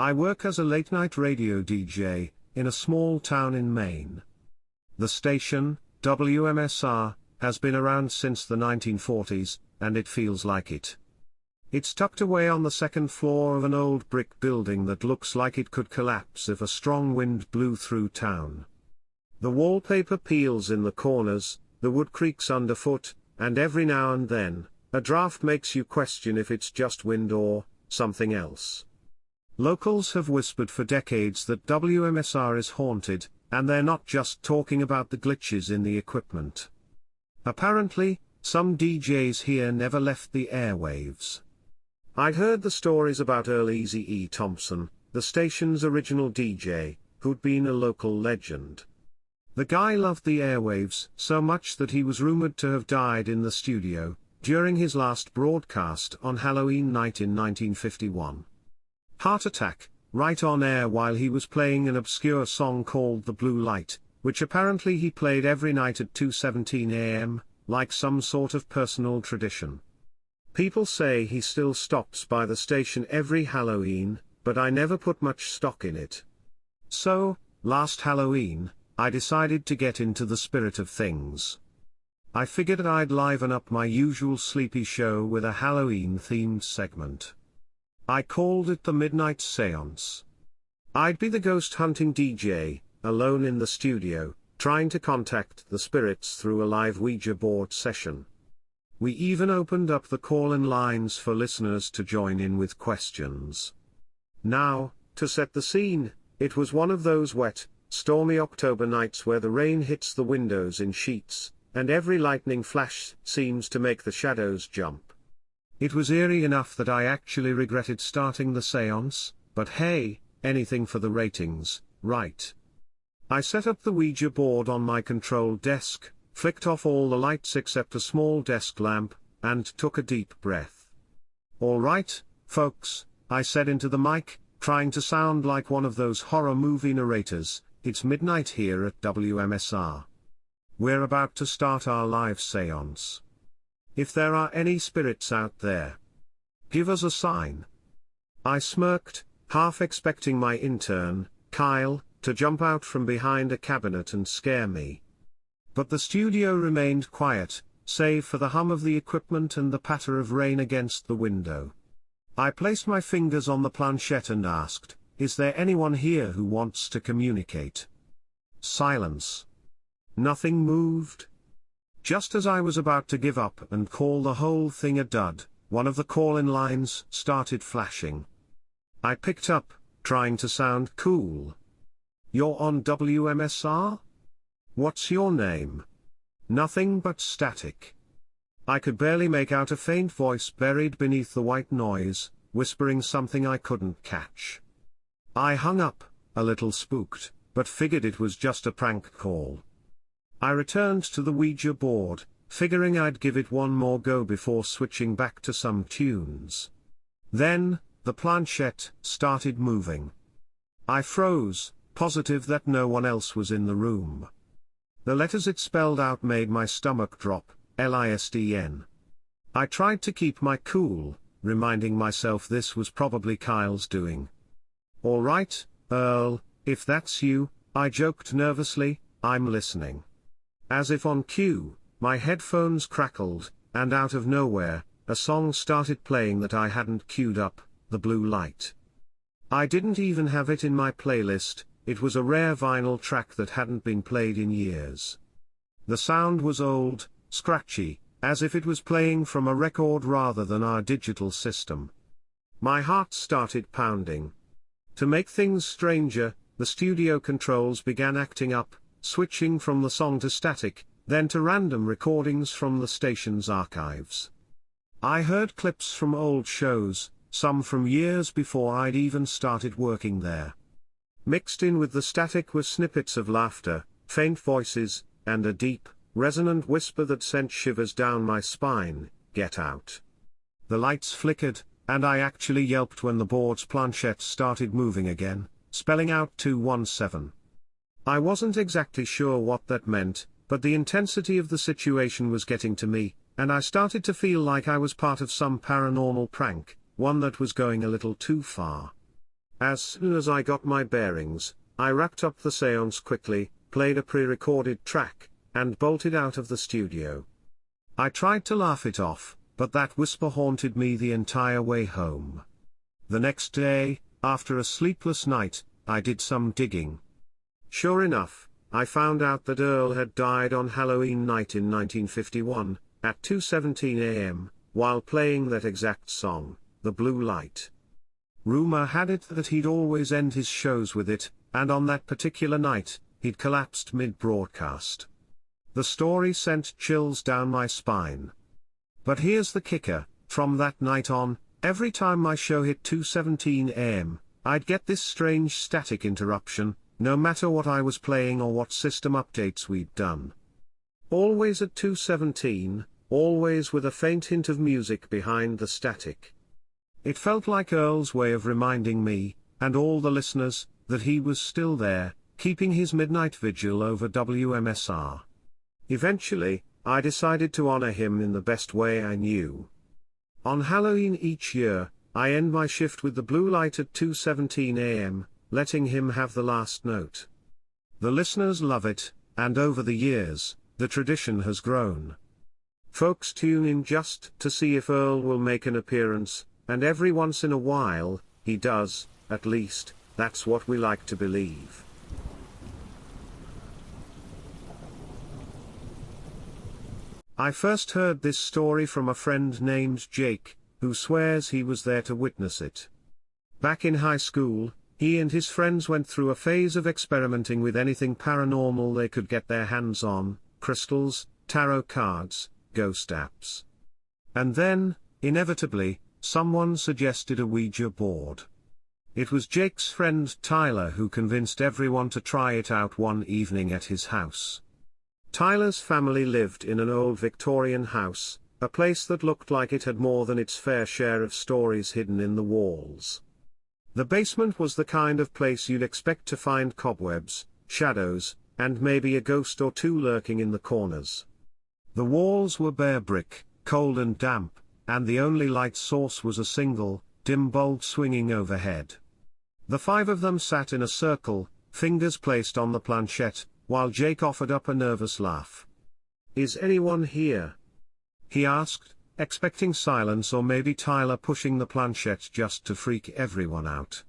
I work as a late-night radio DJ, in a small town in Maine. The station, WMSR, has been around since the 1940s, and it feels like it. It's tucked away on the second floor of an old brick building that looks like it could collapse if a strong wind blew through town. The wallpaper peels in the corners, the wood creaks underfoot, and every now and then, a draft makes you question if it's just wind or something else. Locals have whispered for decades that WMSR is haunted, and they're not just talking about the glitches in the equipment. Apparently, some DJs here never left the airwaves. I'd heard the stories about Earl Easy E. Thompson, the station's original DJ, who'd been a local legend. The guy loved the airwaves so much that he was rumored to have died in the studio, during his last broadcast on Halloween night in 1951. Heart attack, right on air while he was playing an obscure song called The Blue Light, which apparently he played every night at 2:17 a.m., like some sort of personal tradition. People say he still stops by the station every Halloween, but I never put much stock in it. So, last Halloween, I decided to get into the spirit of things. I figured I'd liven up my usual sleepy show with a Halloween-themed segment. I called it the Midnight Seance. I'd be the ghost hunting DJ, alone in the studio, trying to contact the spirits through a live Ouija board session. We even opened up the call-in lines for listeners to join in with questions. Now, to set the scene, it was one of those wet, stormy October nights where the rain hits the windows in sheets, and every lightning flash seems to make the shadows jump. It was eerie enough that I actually regretted starting the seance, but hey, anything for the ratings, right? I set up the Ouija board on my control desk, flicked off all the lights except a small desk lamp, and took a deep breath. "All right, folks," I said into the mic, trying to sound like one of those horror movie narrators, "it's midnight here at WMSR. We're about to start our live seance. If there are any spirits out there, give us a sign." I smirked, half expecting my intern, Kyle, to jump out from behind a cabinet and scare me. But the studio remained quiet, save for the hum of the equipment and the patter of rain against the window. I placed my fingers on the planchette and asked, "Is there anyone here who wants to communicate?" Silence. Nothing moved. Just as I was about to give up and call the whole thing a dud, one of the call-in lines started flashing. I picked up, trying to sound cool. "You're on WMSR? What's your name?" Nothing but static. I could barely make out a faint voice buried beneath the white noise, whispering something I couldn't catch. I hung up, a little spooked, but figured it was just a prank call. I returned to the Ouija board, figuring I'd give it one more go before switching back to some tunes. Then, the planchette started moving. I froze, positive that no one else was in the room. The letters it spelled out made my stomach drop, LISDN. I tried to keep my cool, reminding myself this was probably Kyle's doing. "All right, Earl, if that's you," I joked nervously, "I'm listening." As if on cue, my headphones crackled, and out of nowhere, a song started playing that I hadn't queued up, The Blue Light. I didn't even have it in my playlist. It was a rare vinyl track that hadn't been played in years. The sound was old, scratchy, as if it was playing from a record rather than our digital system. My heart started pounding. To make things stranger, the studio controls began acting up, switching from the song to static, then to random recordings from the station's archives. I heard clips from old shows, some from years before I'd even started working there. Mixed in with the static were snippets of laughter, faint voices, and a deep, resonant whisper that sent shivers down my spine, "Get out." The lights flickered, and I actually yelped when the board's planchette started moving again, spelling out 217. I wasn't exactly sure what that meant, but the intensity of the situation was getting to me, and I started to feel like I was part of some paranormal prank, one that was going a little too far. As soon as I got my bearings, I wrapped up the seance quickly, played a pre-recorded track, and bolted out of the studio. I tried to laugh it off, but that whisper haunted me the entire way home. The next day, after a sleepless night, I did some digging. Sure enough, I found out that Earl had died on Halloween night in 1951, at 2:17 a.m., while playing that exact song, The Blue Light. Rumor had it that he'd always end his shows with it, and on that particular night, he'd collapsed mid-broadcast. The story sent chills down my spine. But here's the kicker: from that night on, every time my show hit 2:17 a.m., I'd get this strange static interruption, no matter what I was playing or what system updates we'd done. Always at 2:17, always with a faint hint of music behind the static. It felt like Earl's way of reminding me, and all the listeners, that he was still there, keeping his midnight vigil over WMSR. Eventually, I decided to honor him in the best way I knew. On Halloween each year, I end my shift with the blue light at 2:17 a.m., letting him have the last note. The listeners love it, and over the years, the tradition has grown. Folks tune in just to see if Earl will make an appearance, and every once in a while, he does, at least, that's what we like to believe. I first heard this story from a friend named Jake, who swears he was there to witness it. Back in high school, he and his friends went through a phase of experimenting with anything paranormal they could get their hands on: crystals, tarot cards, ghost apps. And then, inevitably, someone suggested a Ouija board. It was Jake's friend Tyler who convinced everyone to try it out one evening at his house. Tyler's family lived in an old Victorian house, a place that looked like it had more than its fair share of stories hidden in the walls. The basement was the kind of place you'd expect to find cobwebs, shadows, and maybe a ghost or two lurking in the corners. The walls were bare brick, cold and damp, and the only light source was a single, dim bulb swinging overhead. The five of them sat in a circle, fingers placed on the planchette, while Jake offered up a nervous laugh. "Is anyone here?" he asked, expecting silence or maybe Tyler pushing the planchette just to freak everyone out.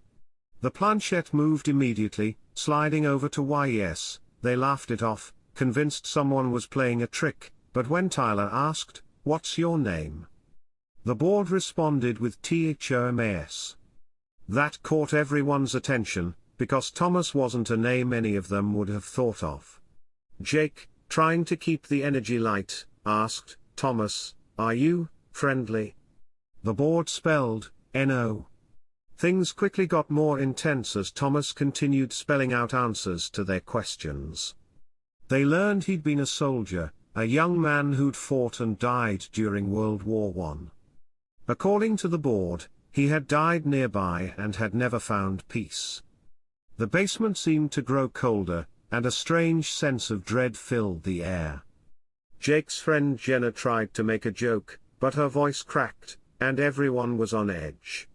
The planchette moved immediately, sliding over to yes. They laughed it off, convinced someone was playing a trick, but when Tyler asked, "What's your name?" the board responded with THOMAS. That caught everyone's attention, because Thomas wasn't a name any of them would have thought of. Jake, trying to keep the energy light, asked, "Thomas, are you friendly?" The board spelled NO. Things quickly got more intense as Thomas continued spelling out answers to their questions. They learned he'd been a soldier, a young man who'd fought and died during World War I. According to the board, he had died nearby and had never found peace. The basement seemed to grow colder, and a strange sense of dread filled the air. Jake's friend Jenna tried to make a joke, but her voice cracked, and everyone was on edge.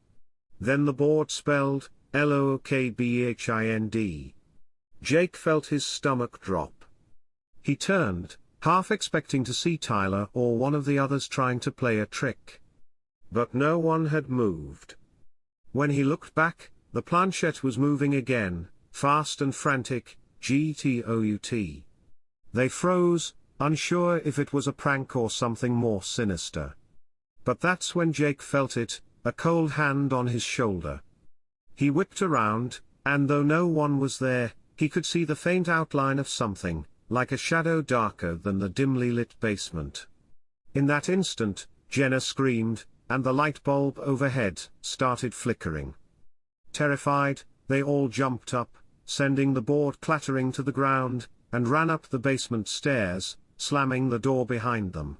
Then the board spelled LOOKBHIND. Jake felt his stomach drop. He turned, half expecting to see Tyler or one of the others trying to play a trick. But no one had moved. When he looked back, the planchette was moving again, fast and frantic, GTOUT. They froze, unsure if it was a prank or something more sinister. But that's when Jake felt it, a cold hand on his shoulder. He whipped around, and though no one was there, he could see the faint outline of something, like a shadow darker than the dimly lit basement. In that instant, Jenna screamed, and the light bulb overhead started flickering. Terrified, they all jumped up, sending the board clattering to the ground, and ran up the basement stairs, slamming the door behind them.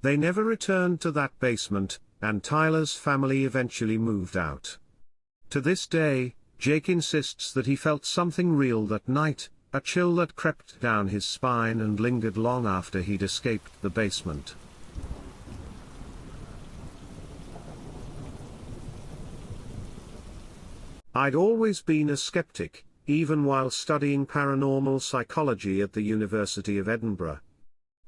They never returned to that basement, and Tyler's family eventually moved out. To this day, Jake insists that he felt something real that night, a chill that crept down his spine and lingered long after he'd escaped the basement. I'd always been a skeptic, even while studying paranormal psychology at the University of Edinburgh.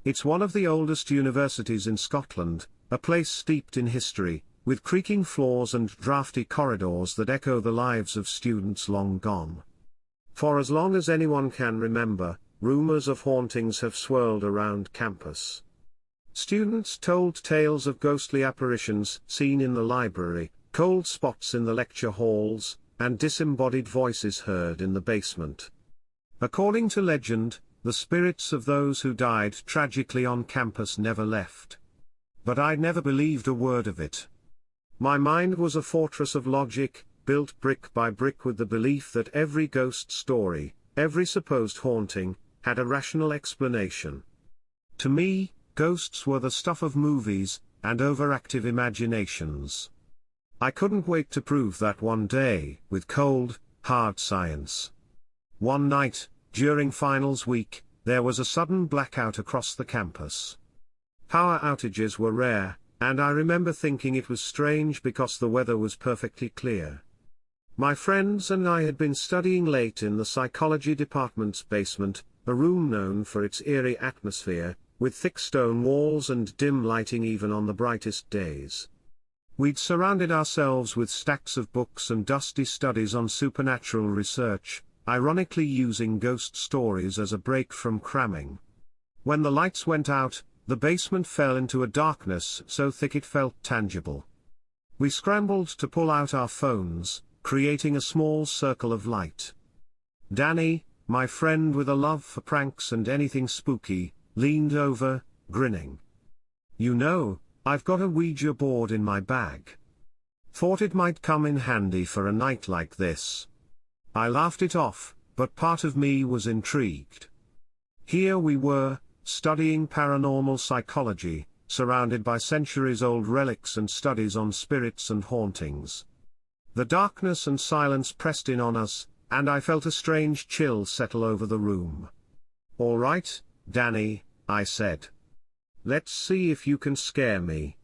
It's one of the oldest universities in Scotland, a place steeped in history, with creaking floors and drafty corridors that echo the lives of students long gone. For as long as anyone can remember, rumors of hauntings have swirled around campus. Students told tales of ghostly apparitions seen in the library, cold spots in the lecture halls, and disembodied voices heard in the basement. According to legend, the spirits of those who died tragically on campus never left. But I'd never believed a word of it. My mind was a fortress of logic, built brick by brick with the belief that every ghost story, every supposed haunting, had a rational explanation. To me, ghosts were the stuff of movies, and overactive imaginations. I couldn't wait to prove that one day, with cold, hard science. One night, during finals week, there was a sudden blackout across the campus. Power outages were rare, and I remember thinking it was strange because the weather was perfectly clear. My friends and I had been studying late in the psychology department's basement, a room known for its eerie atmosphere, with thick stone walls and dim lighting even on the brightest days. We'd surrounded ourselves with stacks of books and dusty studies on supernatural research, ironically using ghost stories as a break from cramming. When the lights went out, the basement fell into a darkness so thick it felt tangible. We scrambled to pull out our phones, creating a small circle of light. Danny, my friend with a love for pranks and anything spooky, leaned over, grinning. "You know, I've got a Ouija board in my bag. Thought it might come in handy for a night like this." I laughed it off, but part of me was intrigued. Here we were, studying paranormal psychology, surrounded by centuries-old relics and studies on spirits and hauntings. The darkness and silence pressed in on us, and I felt a strange chill settle over the room. "All right, Danny," I said. "Let's see if you can scare me."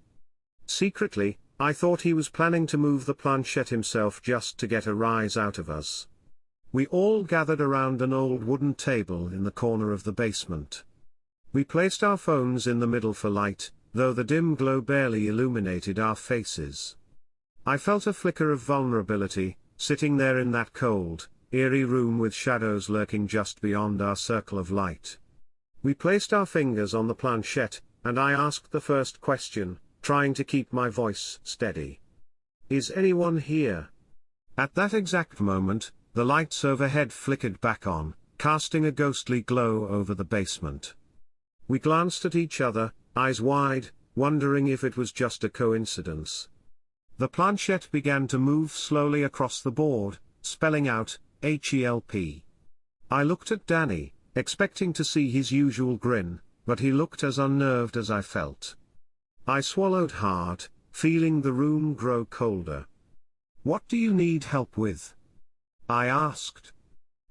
Secretly, I thought he was planning to move the planchette himself just to get a rise out of us. We all gathered around an old wooden table in the corner of the basement. We placed our phones in the middle for light, though the dim glow barely illuminated our faces. I felt a flicker of vulnerability, sitting there in that cold, eerie room with shadows lurking just beyond our circle of light. We placed our fingers on the planchette, and I asked the first question, trying to keep my voice steady. "Is anyone here?" At that exact moment, the lights overhead flickered back on, casting a ghostly glow over the basement. We glanced at each other, eyes wide, wondering if it was just a coincidence. The planchette began to move slowly across the board, spelling out, HELP. I looked at Danny, expecting to see his usual grin, but he looked as unnerved as I felt. I swallowed hard, feeling the room grow colder. "What do you need help with?" I asked.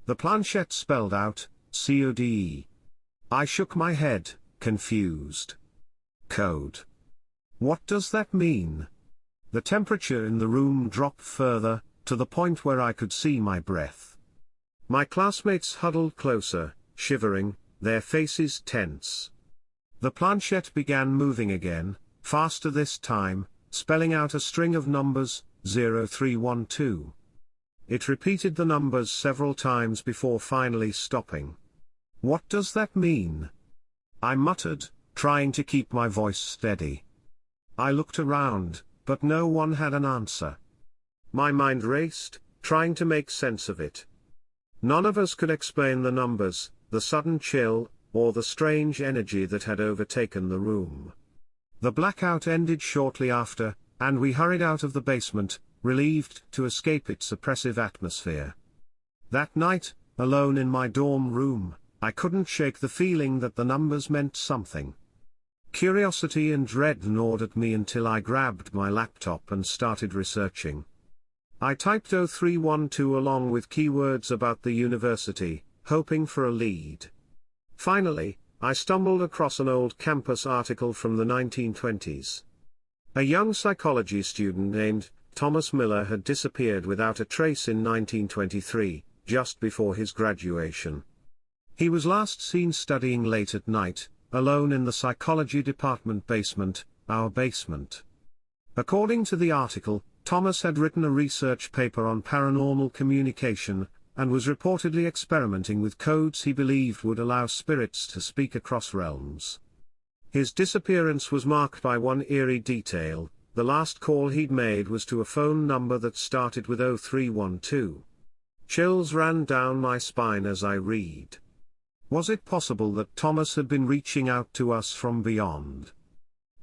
The planchette spelled out, CODE. I shook my head, confused. Code. What does that mean? The temperature in the room dropped further, to the point where I could see my breath. My classmates huddled closer, shivering, their faces tense. The planchette began moving again, faster this time, spelling out a string of numbers, 0312. It repeated the numbers several times before finally stopping. "What does that mean?" I muttered, trying to keep my voice steady. I looked around, but no one had an answer. My mind raced, trying to make sense of it. None of us could explain the numbers, the sudden chill, or the strange energy that had overtaken the room. The blackout ended shortly after, and we hurried out of the basement, relieved to escape its oppressive atmosphere. That night, alone in my dorm room, I couldn't shake the feeling that the numbers meant something. Curiosity and dread gnawed at me until I grabbed my laptop and started researching. I typed 0312 along with keywords about the university, hoping for a lead. Finally, I stumbled across an old campus article from the 1920s. A young psychology student named Thomas Miller had disappeared without a trace in 1923, just before his graduation. He was last seen studying late at night, alone in the psychology department basement, our basement. According to the article, Thomas had written a research paper on paranormal communication, and was reportedly experimenting with codes he believed would allow spirits to speak across realms. His disappearance was marked by one eerie detail: the last call he'd made was to a phone number that started with 0312. Chills ran down my spine as I read. Was it possible that Thomas had been reaching out to us from beyond?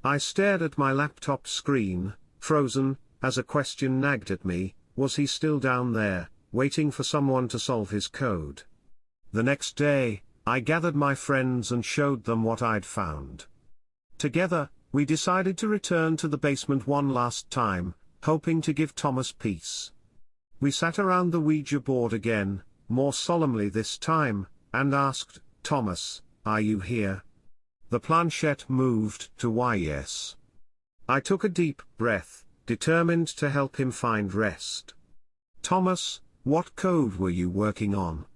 I stared at my laptop screen, frozen, as a question nagged at me: was he still down there, waiting for someone to solve his code? The next day, I gathered my friends and showed them what I'd found. Together, we decided to return to the basement one last time, hoping to give Thomas peace. We sat around the Ouija board again, more solemnly this time, and asked, "Thomas, are you here?" The planchette moved to yes. I took a deep breath, determined to help him find rest. "Thomas, what code were you working on?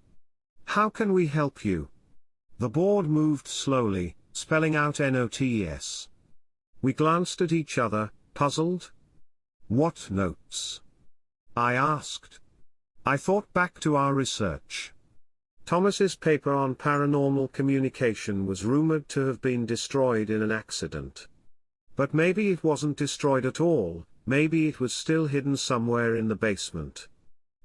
How can we help you?" The board moved slowly, spelling out notes. We glanced at each other, puzzled. "What notes?" I asked. I thought back to our research. Thomas's paper on paranormal communication was rumored to have been destroyed in an accident. But maybe it wasn't destroyed at all, maybe it was still hidden somewhere in the basement.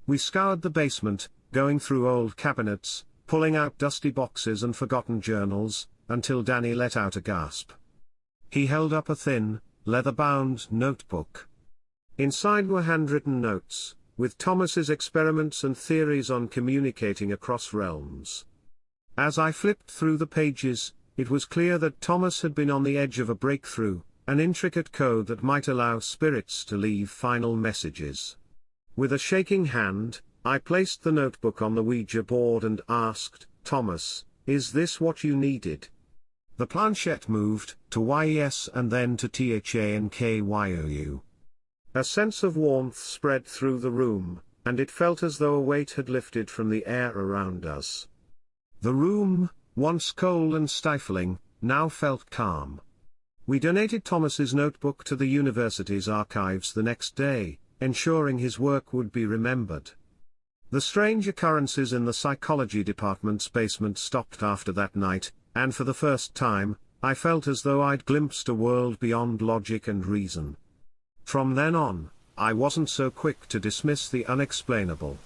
We scoured the basement, going through old cabinets, pulling out dusty boxes and forgotten journals, until Danny let out a gasp. He held up a thin, leather-bound notebook. Inside were handwritten notes, with Thomas's experiments and theories on communicating across realms. As I flipped through the pages, it was clear that Thomas had been on the edge of a breakthrough, an intricate code that might allow spirits to leave final messages. With a shaking hand, I placed the notebook on the Ouija board and asked, "Thomas, is this what you needed?" The planchette moved to yes and then to THANKYOU. A sense of warmth spread through the room, and it felt as though a weight had lifted from the air around us. The room, once cold and stifling, now felt calm. We donated Thomas's notebook to the university's archives the next day, ensuring his work would be remembered. The strange occurrences in the psychology department's basement stopped after that night, and for the first time, I felt as though I'd glimpsed a world beyond logic and reason. From then on, I wasn't so quick to dismiss the unexplainable.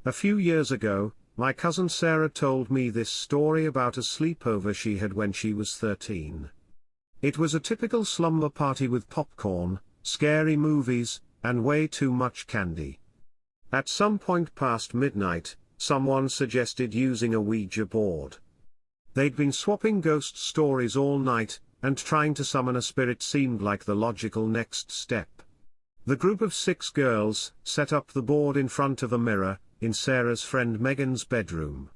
A few years ago, my cousin Sarah told me this story about a sleepover she had when she was 13. It was a typical slumber party with popcorn, scary movies, and way too much candy. At some point past midnight, someone suggested using a Ouija board. They'd been swapping ghost stories all night, and trying to summon a spirit seemed like the logical next step. The group of 6 girls set up the board in front of a mirror, in Sarah's friend Megan's bedroom.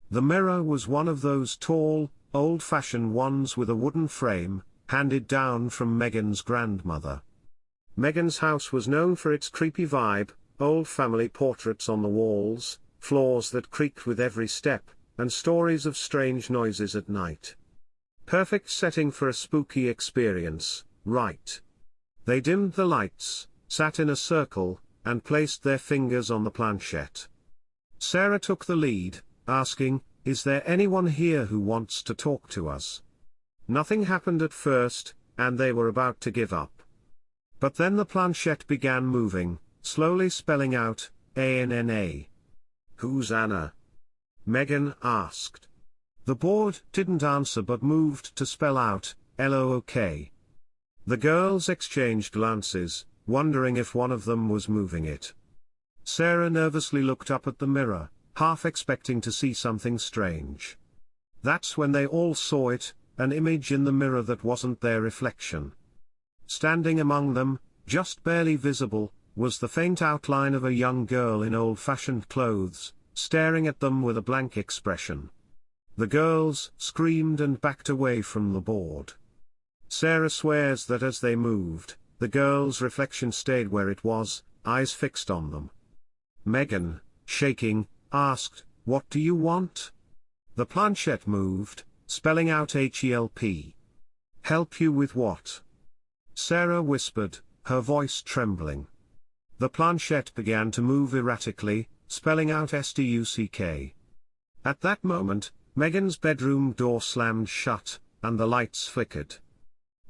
The mirror was one of those tall, old-fashioned ones with a wooden frame, handed down from Megan's grandmother. Megan's house was known for its creepy vibe, old family portraits on the walls, floors that creaked with every step, and stories of strange noises at night. Perfect setting for a spooky experience, right? They dimmed the lights, sat in a circle, and placed their fingers on the planchette. Sarah took the lead, asking, "Is there anyone here who wants to talk to us?" Nothing happened at first, and they were about to give up. But then the planchette began moving, slowly spelling out, ANNA. "Who's Anna?" Megan asked. The board didn't answer but moved to spell out, LOOK. The girls exchanged glances, wondering if one of them was moving it. Sarah nervously looked up at the mirror, half expecting to see something strange. That's when they all saw it, an image in the mirror that wasn't their reflection. Standing among them, just barely visible, was the faint outline of a young girl in old-fashioned clothes, staring at them with a blank expression. The girls screamed and backed away from the board. Sarah swears that as they moved, the girl's reflection stayed where it was, eyes fixed on them. Megan, shaking, asked, "What do you want?" The planchette moved, spelling out HELP. "Help you with what?" Sarah whispered, her voice trembling. The planchette began to move erratically, spelling out STUCK. At that moment, Megan's bedroom door slammed shut, and the lights flickered.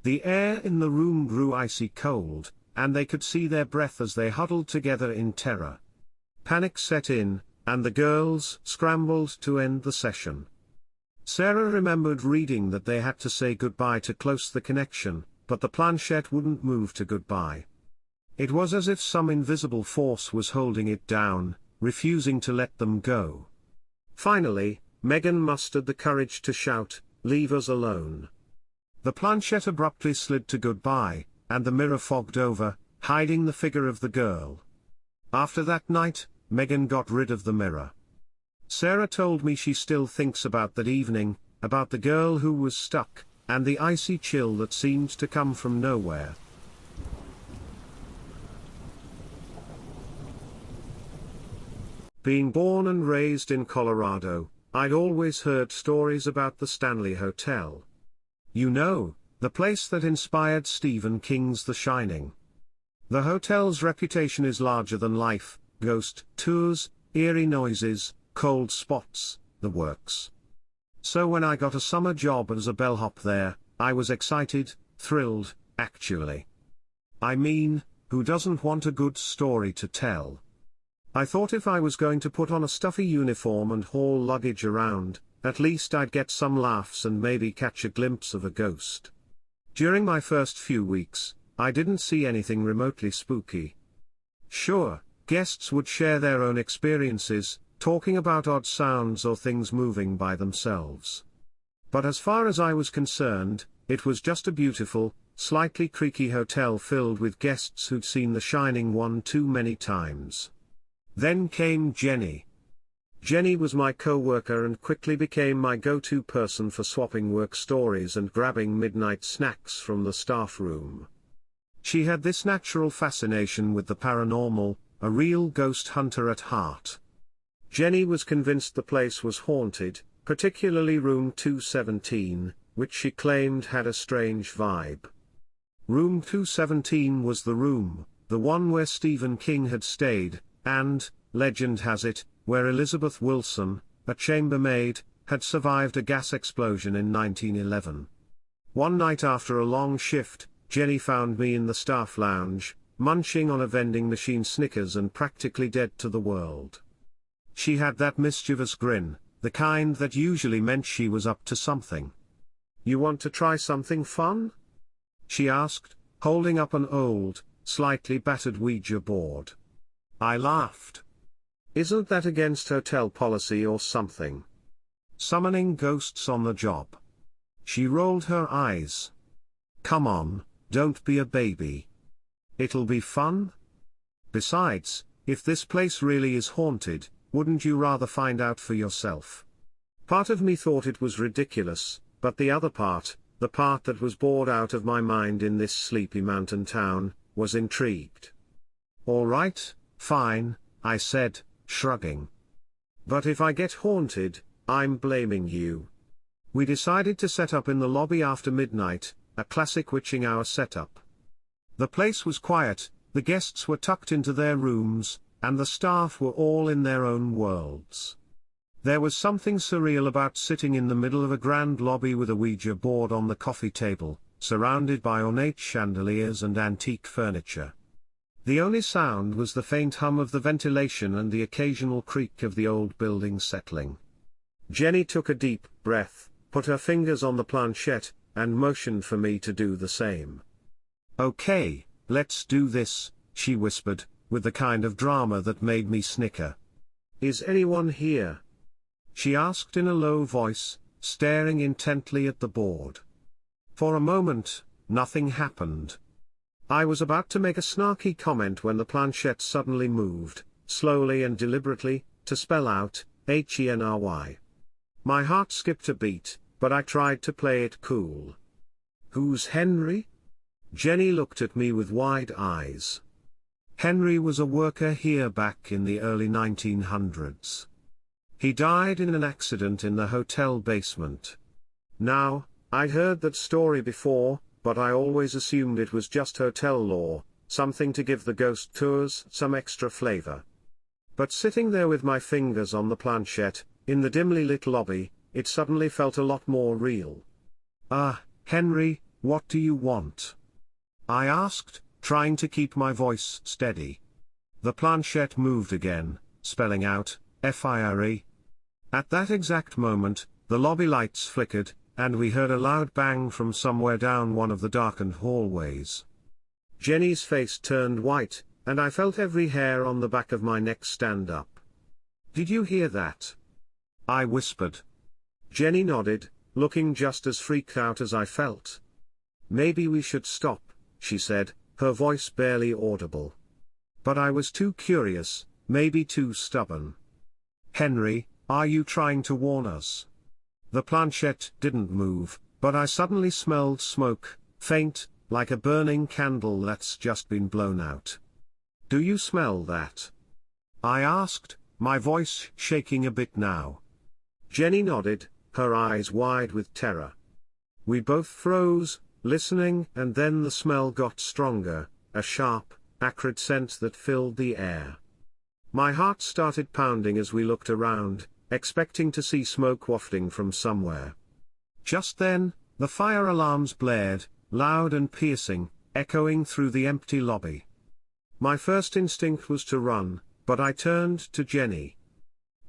The air in the room grew icy cold, and they could see their breath as they huddled together in terror. Panic set in, and the girls scrambled to end the session. Sarah remembered reading that they had to say goodbye to close the connection, but the planchette wouldn't move to goodbye. It was as if some invisible force was holding it down, refusing to let them go. Finally, Megan mustered the courage to shout, "Leave us alone." The planchette abruptly slid to goodbye, and the mirror fogged over, hiding the figure of the girl. After that night, Megan got rid of the mirror. Sarah told me she still thinks about that evening, about the girl who was stuck, and the icy chill that seemed to come from nowhere. Being born and raised in Colorado, I'd always heard stories about the Stanley Hotel. You know, the place that inspired Stephen King's The Shining. The hotel's reputation is larger than life, ghost tours, eerie noises, cold spots, the works. So when I got a summer job as a bellhop there, I was excited, thrilled, actually. I mean, who doesn't want a good story to tell? I thought if I was going to put on a stuffy uniform and haul luggage around, at least I'd get some laughs and maybe catch a glimpse of a ghost. During my first few weeks, I didn't see anything remotely spooky. Sure, guests would share their own experiences, talking about odd sounds or things moving by themselves. But as far as I was concerned, it was just a beautiful, slightly creaky hotel filled with guests who'd seen The Shining one too many times. Then came Jenny. Jenny was my co-worker and quickly became my go-to person for swapping work stories and grabbing midnight snacks from the staff room. She had this natural fascination with the paranormal, a real ghost hunter at heart. Jenny was convinced the place was haunted, particularly room 217, which she claimed had a strange vibe. Room 217 was the room, the one where Stephen King had stayed, and, legend has it, where Elizabeth Wilson, a chambermaid, had survived a gas explosion in 1911. One night after a long shift, Jenny found me in the staff lounge, munching on a vending machine Snickers and practically dead to the world. She had that mischievous grin, the kind that usually meant she was up to something. "You want to try something fun?" she asked, holding up an old, slightly battered Ouija board. I laughed. "Isn't that against hotel policy or something? Summoning ghosts on the job?" She rolled her eyes. "Come on, don't be a baby. It'll be fun. Besides, if this place really is haunted, wouldn't you rather find out for yourself?" Part of me thought it was ridiculous, but the other part, the part that was bored out of my mind in this sleepy mountain town, was intrigued. "All right, fine," I said, shrugging. "But if I get haunted, I'm blaming you." We decided to set up in the lobby after midnight, a classic witching hour setup. The place was quiet, the guests were tucked into their rooms, and the staff were all in their own worlds. There was something surreal about sitting in the middle of a grand lobby with a Ouija board on the coffee table, surrounded by ornate chandeliers and antique furniture. The only sound was the faint hum of the ventilation and the occasional creak of the old building settling. Jenny took a deep breath, put her fingers on the planchette, and motioned for me to do the same. "Okay, let's do this," she whispered, with the kind of drama that made me snicker. "Is anyone here?" she asked in a low voice, staring intently at the board. For a moment, nothing happened. I was about to make a snarky comment when the planchette suddenly moved, slowly and deliberately, to spell out, HENRY. My heart skipped a beat, but I tried to play it cool. Who's Henry? Jenny looked at me with wide eyes. Henry was a worker here back in the early 1900s. He died in an accident in the hotel basement. Now, I'd heard that story before, but I always assumed it was just hotel lore, something to give the ghost tours some extra flavor. But sitting there with my fingers on the planchette, in the dimly lit lobby, it suddenly felt a lot more real. Henry, what do you want? I asked, trying to keep my voice steady. The planchette moved again, spelling out, FIRE. At that exact moment, the lobby lights flickered, and we heard a loud bang from somewhere down one of the darkened hallways. Jenny's face turned white, and I felt every hair on the back of my neck stand up. Did you hear that? I whispered. Jenny nodded, looking just as freaked out as I felt. Maybe we should stop, she said, her voice barely audible. But I was too curious, maybe too stubborn. Henry, are you trying to warn us? The planchette didn't move, but I suddenly smelled smoke, faint, like a burning candle that's just been blown out. Do you smell that? I asked, my voice shaking a bit now. Jenny nodded, her eyes wide with terror. We both froze, listening, and then the smell got stronger, a sharp, acrid scent that filled the air. My heart started pounding as we looked around, expecting to see smoke wafting from somewhere. Just then, the fire alarms blared, loud and piercing, echoing through the empty lobby. My first instinct was to run, but I turned to Jenny.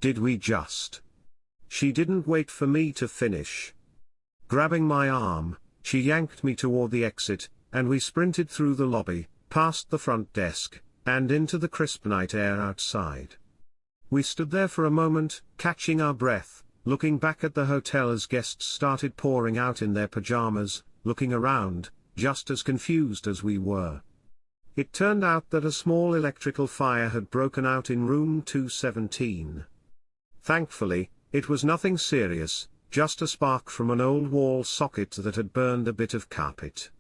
Did we just? She didn't wait for me to finish. Grabbing my arm, she yanked me toward the exit, and we sprinted through the lobby, past the front desk, and into the crisp night air outside. We stood there for a moment, catching our breath, looking back at the hotel as guests started pouring out in their pajamas, looking around, just as confused as we were. It turned out that a small electrical fire had broken out in room 217. Thankfully, it was nothing serious, just a spark from an old wall socket that had burned a bit of carpet.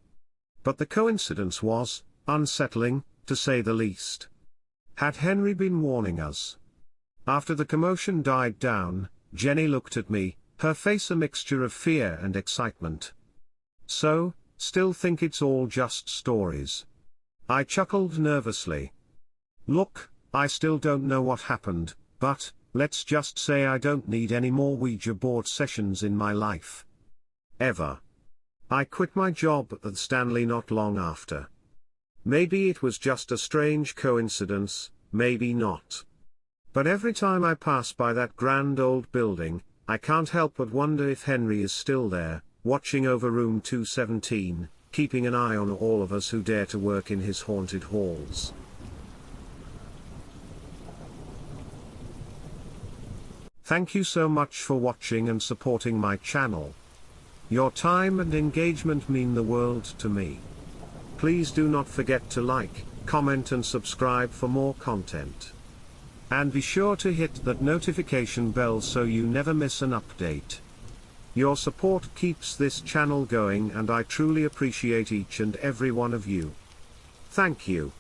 But the coincidence was unsettling, to say the least. Had Henry been warning us? After the commotion died down, Jenny looked at me, her face a mixture of fear and excitement. So, still think it's all just stories? I chuckled nervously. Look, I still don't know what happened, but, let's just say I don't need any more Ouija board sessions in my life. Ever. I quit my job at the Stanley not long after. Maybe it was just a strange coincidence, maybe not. But every time I pass by that grand old building, I can't help but wonder if Henry is still there, watching over room 217, keeping an eye on all of us who dare to work in his haunted halls. Thank you so much for watching and supporting my channel. Your time and engagement mean the world to me. Please do not forget to like, comment and subscribe for more content. And be sure to hit that notification bell so you never miss an update. Your support keeps this channel going and I truly appreciate each and every one of you. Thank you.